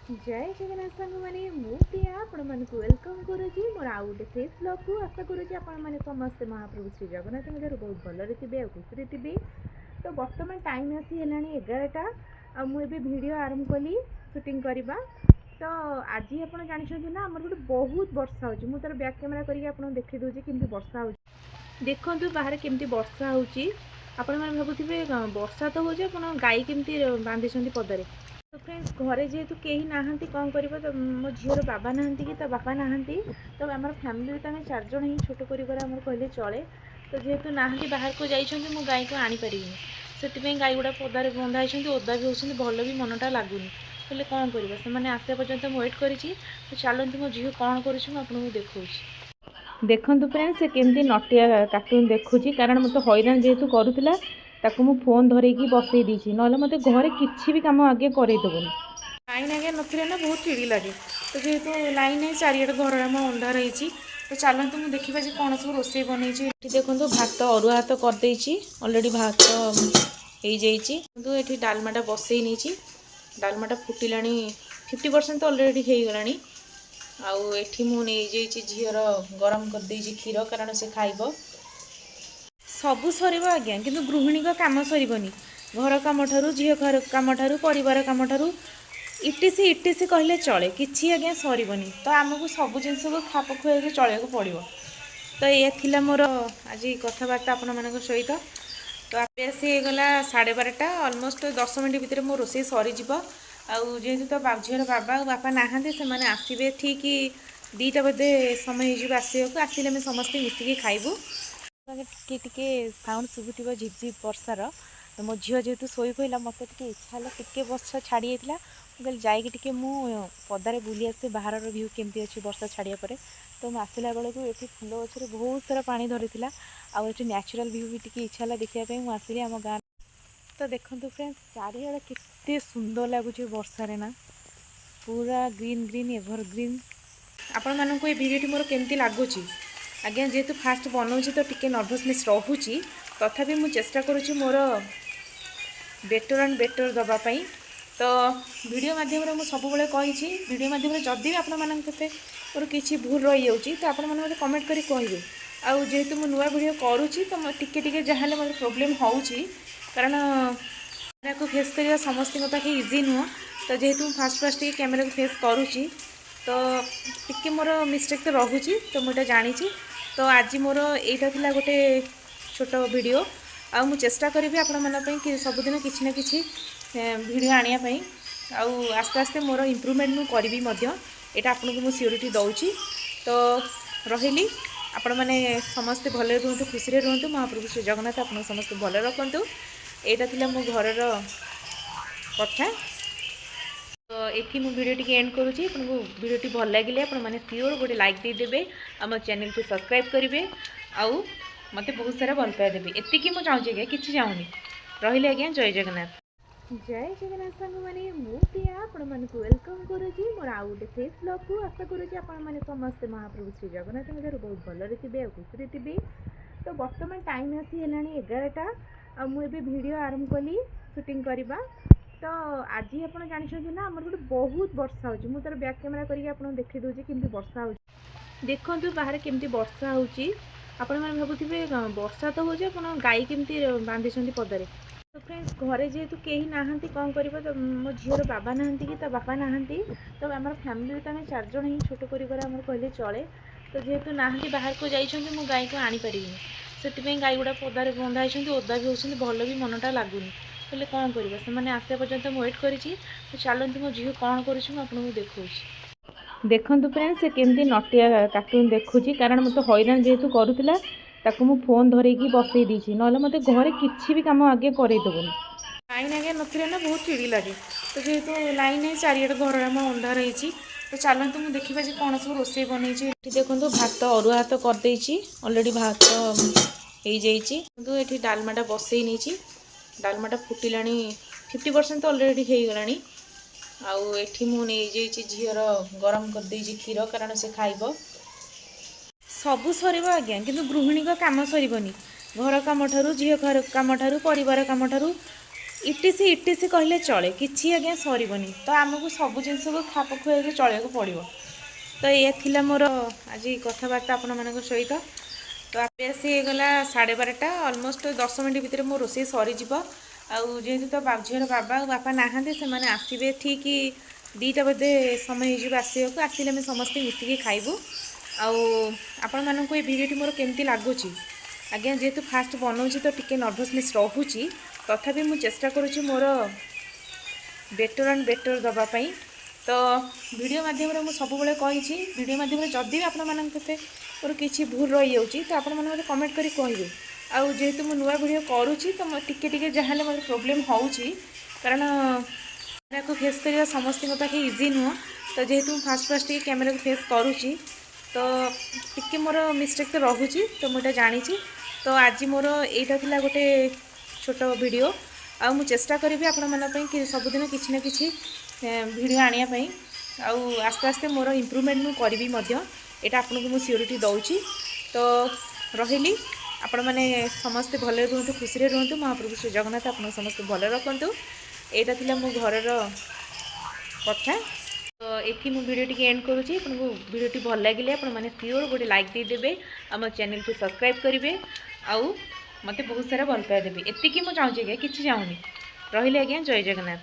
जय जगन्नाथ सांग मैंने मुझे आपण मान वेलकम करुच्ची मोर आउ गोटे फेस ब्लॉग को आशा करुच्ची आपण मैंने समस्ते महाप्रभु श्री जगन्नाथ बहुत भलरे थे खुशी थे। तो बर्तमान टाइम आसी है 11टा आ मुझे वीडियो आरंभ कली शूटिंग करवा। तो आज आप जानते ना आम गोटे बहुत वर्षा हो मुझे बैक कैमेरा करके देखी दूसरी केमती वर्षा हो देखु बाहर केमती वर्षा होची। आपण मैंने भावुवे वर्षा तो हो गाई केमती बांधी पदरे। तो फ्रेंड्स घरे जेहेतु कहीं नहांती कौन कर तो मो झीर बाबा नहांती कि बापा नहांती तो आम फैमिली तो आम 4 जन ही छोट कर कहले चले। तो जेहेतु नहांती बाहर को जाइछंती मो गाई को आनी परिनी से गाई गुड़ा पदार बंधा ओदा भी होती भल भी मनटा लगुनि हेल्ले कौन कर से आसा पर्यंत वेट करी। तो चलती मो झील कौन कर देखा देखु फ्रेंड्स से केमती नटिया कार्टून देखुची कारण मत हैरान जेहेतु करूला ताकू मु फोन धरकी बसई देसी ना मत घरे किसी भी कम आगे करदेबुनि लाइन आगे नथिले ना बहुत चिड़ी लगे। तो जेहेतु लाइन है चारिआडे घर आम अंधार होती तो चलते मुझे देखा जी कौन सब रोसे बन देखो भात अरुआ भात करदे अलरेडी भात हो जाइए डालमाटा बसई नहीं डालमाटा फुटिला 50% अलरेडी हो गला। आउ एठी मु नहीं झीर गरम कर देइछि क्षीर कारण से खाइब सबू सर आज्ञा किंतु गृहिणी का काम सरबनी घर कम ठारू झील घर कम ठारू परिवार कम ठारू इटिसी कहले चले किसी आज्ञा सरबनी। तो आमको सब जिनस को खाप खुआई चलने पड़ो। तो ये थिला मोर आज कथबार्ता आपण मान सहित। तो आप आसी गला 12:30 अलमोस्ट 10 मिनट भितर मो रोसे सरीज जेहेतु तो झीर बाबा और बापा नहांती से मैंने आसवे ठीक 2टा बजे समय हो आसवाक आसिले आम समस्ते मिसिकी खाइबू। टे साउंड शुभुव झिपझिप वर्षार। तो मो झील जेहेतु शोई पड़ा मत इच्छा है टे वर्षा छाड़ी जाता कहल जाकि पदारे बुली आसे बाहर भ्यू केमती अच्छी वर्षा छाड़िया पर। तो मुझे आसला बेलू ये फुल गचर बहुत सारा पानी धरी आठ न्याचुराल भ्यू भी टी इच्छा है देखापी मुझे आसली आम गाँव। तो देखो फ्रेंड्स चारिआडे केते सुंदर लगुच वर्षारे ना पूरा ग्रीन ग्रीन एवरग्रीन। आपण मानक ये भिडियोटी मोर केमती लगुच आज्ञा जेहेतु फास्ट बनाऊँगी तो टी नर्भसनेस रोची तथापि मु चेष्टा करुँची मोर बेटर एंड बेटर दवापाई। तो वीडियो माध्यम मुझे सब कही वीडियो माध्यम जदि आपण मोर किसी भूल रही जाऊँगी तो आपण मैंने कमेंट करी कहे। आउ जेहेतु मु नुआ वीडियो करुँची तो टिके जहाँ मोर प्रोब्लेम होउची कारण कैमरा को फेस करवा समस्त पाखे इजी नुह। तो जेहेतु फास्ट फास्ट कैमरा को फेस करुँची तो टिके मोर मिस्टेक तो रोची तो मुझे जानी। तो आज मोर यहाँ गोटे छोट वीडियो आ मु चेष्टा करी आपण मानी सबुदिन किसी ना कि वीडियो आने आस्ते आस्ते मोर इम्प्रूवमेंट मु करी यहाँ आपको मुझे सियोरिटी दौची। तो रही आपण मैंने समस्ते भले रुहतु खुशी रुहतु महाप्रभु श्री जगन्नाथ आपको समस्त भले रखु। यहाँ मो घर कथा। तो ये मुझे वीडियो टी एंड करुँची आपको वीडियो भल लगे आपने सियोर गोटे लाइक देदेवे आम चैनल को सब्सक्राइब करेंगे आउ मत बहुत सारा भल पाया देवे एति मुझे चाहूँगी आज्ञा किसी चाहूनी रही आज्ञा। जय जगन्नाथ जय जगन्नाथ सांग मैंने मुझे आपण मानक वेलकम करुच्ची मोर आउ गोटे फेस ब्लॉग को आशा करुच्ची आपण मैंने समस्ते महाप्रभु श्री जगन्नाथ बहुत भलरे थे खुशी थे। तो बर्तमान टाइम आसी है 11टा आ मुझे वीडियो आरंभ कली शूटिंग करवा। तो आज आप जानते ना आम गोटे बहुत वर्षा हो मुझे बैक कैमेरा करके देखी दूसरी केमती वर्षा हो देखु बाहर केमती वर्षा होची। आपण मैंने भावुवे वर्षा तो हो गाई केमती बांधी पदरे। तो फ्रेंड्स घरे जेहेतु कहीं नहांती कौन कर तो मो झीर बाबा नहांती कि बापा नहांती तो आम फैमिली तो आम 4 जन ही छोट कर कहले चले। तो जेहेतु नहांती बाहर को जाइछंती मो गाई को आनी परिनी से गाई गुड़ा पदार बंधा ओदा भी होती भल भी मनटा लगुनि हेल्ले कौन कर से आसा पर्यंत वेट करी। तो चलती मो झील कौन कर देखा देखु फ्रेंड्स से केमती नटिया कार्टून देखुची कारण मत हैरान जेहेतु करूला ताकू मु फोन धरकी बसई देसी ना मत घरे किसी भी कम आगे करदेबुनि लाइन आगे नथिले ना बहुत चिड़ी लगे। तो जेहेतु लाइन है चारिआडे घर आम अंधार होती तो चलते मुझे देखा जी कौन सब रोसे बन देखो भात अरुआ भात करदे अलरेडी भात हो जाइए डालमाटा बसई नहीं डालमाटा फुटिला 50% अलरेडी हो गला। आउ एठी मु नहीं झीर गरम कर देइछि क्षीर कारण से खाइब सबू सर आज्ञा किंतु गृहिणी का काम सरबनी घर कम ठारू झील घर कम ठारू परिवार कम ठारू इटीसी कहले चले कि आज्ञा सरबनी तो आमको सब जिनस को खाप खुआई चलने को पड़ो। तो ये थिला मोर आज कथबार्ता आपण मान सहित। तो आप आसी गला 12:30 अलमोस्ट 10 मिनट भितर मो रोषे सरीज। आेतु तो झीर बाबा और बापा नहांते से मैंने आसवे ठीक 2टा बजे समय हो आसवाक आसिले आम समस्ते मिसिकी खाइबू। आपण मानक ये भिडियो मोर केमती लगुच आज्ञा जेहेतु फास्ट बनाऊँगी तो टिके नर्भसनेस रोचे तथापि मु चेष्टा करुँची मोर बेटर एंड बेटर दवापाई। तो वीडियो माध्यम मुझे सब कही वीडियो माध्यम जदि भी आपण मोर किसी भूल रही जाऊँगी तो आपण मैंने कमेंट करी कहे। आउ जेहेतु मु नुआ वीडियो करुँची तो टिके टिके जहाँ मतलब प्रोब्लेम होउची कारण कैमरा को फेस करवा समस्त पाखे इजी नुह। तो जेहेतु फास्ट फास्ट टे कैमरा को फेस करुँची तो टिके मोर मिस्टेक तो रोचे तो मुझे जानी। तो आज मोर यहाँ गोटे छोट वीडियो आ मु चेष्टा करी आपण मानी सबुदिन किसी ना कि वीडियो आने आस्ते आस्ते मोर इम्प्रूवमेंट मु करी यहाँ आपन को सियोरिटी दौची। तो रही आपण मैंने समस्ते भले रुहतु खुशी रुहतु महाप्रभु श्री जगन्नाथ आप समस्त भले रखु। यहाँ था मो घर कथा। तो ये मुझे वीडियो टी एंड करुँची आपको वीडियो भल लगे आपने सियोर गोटे लाइक देदेवे आम चैनल को सब्सक्राइब करेंगे आउ मत बहुत सारा भल पाया देवे। एतिकी मुझे चाहूँगी कि चाहूनी रही आज्ञा जय जगन्नाथ।